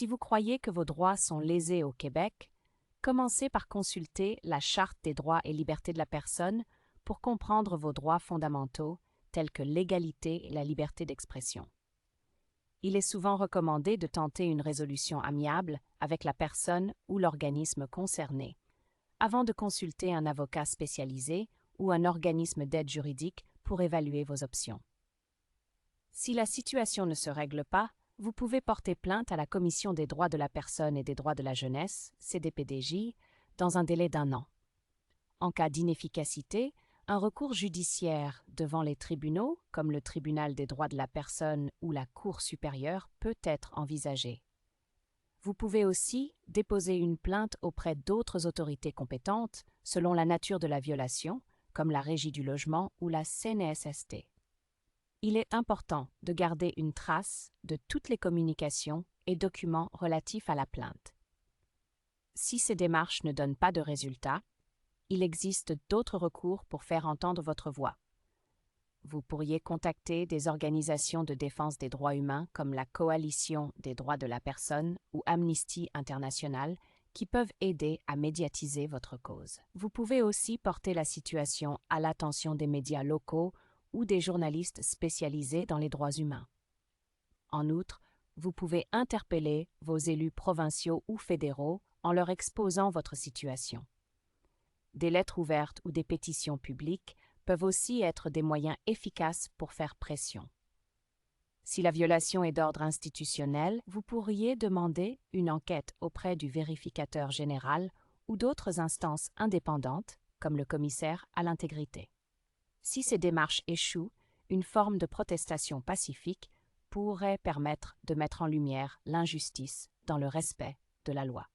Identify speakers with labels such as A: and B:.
A: Si vous croyez que vos droits sont lésés au Québec, commencez par consulter la Charte des droits et libertés de la personne pour comprendre vos droits fondamentaux tels que l'égalité et la liberté d'expression. Il est souvent recommandé de tenter une résolution amiable avec la personne ou l'organisme concerné, avant de consulter un avocat spécialisé ou un organisme d'aide juridique pour évaluer vos options. Si la situation ne se règle pas, vous pouvez porter plainte à la Commission des droits de la personne et des droits de la jeunesse, CDPDJ, dans un délai d'1 an. En cas d'inefficacité, un recours judiciaire devant les tribunaux, comme le Tribunal des droits de la personne ou la Cour supérieure, peut être envisagé. Vous pouvez aussi déposer une plainte auprès d'autres autorités compétentes selon la nature de la violation, comme la Régie du logement ou la CNESST. Il est important de garder une trace de toutes les communications et documents relatifs à la plainte. Si ces démarches ne donnent pas de résultat, il existe d'autres recours pour faire entendre votre voix. Vous pourriez contacter des organisations de défense des droits humains comme la Coalition des droits de la personne ou Amnesty International qui peuvent aider à médiatiser votre cause. Vous pouvez aussi porter la situation à l'attention des médias locaux ou des journalistes spécialisés dans les droits humains. En outre, vous pouvez interpeller vos élus provinciaux ou fédéraux en leur exposant votre situation. Des lettres ouvertes ou des pétitions publiques peuvent aussi être des moyens efficaces pour faire pression. Si la violation est d'ordre institutionnel, vous pourriez demander une enquête auprès du vérificateur général ou d'autres instances indépendantes, comme le commissaire à l'intégrité. Si ces démarches échouent, une forme de protestation pacifique pourrait permettre de mettre en lumière l'injustice dans le respect de la loi.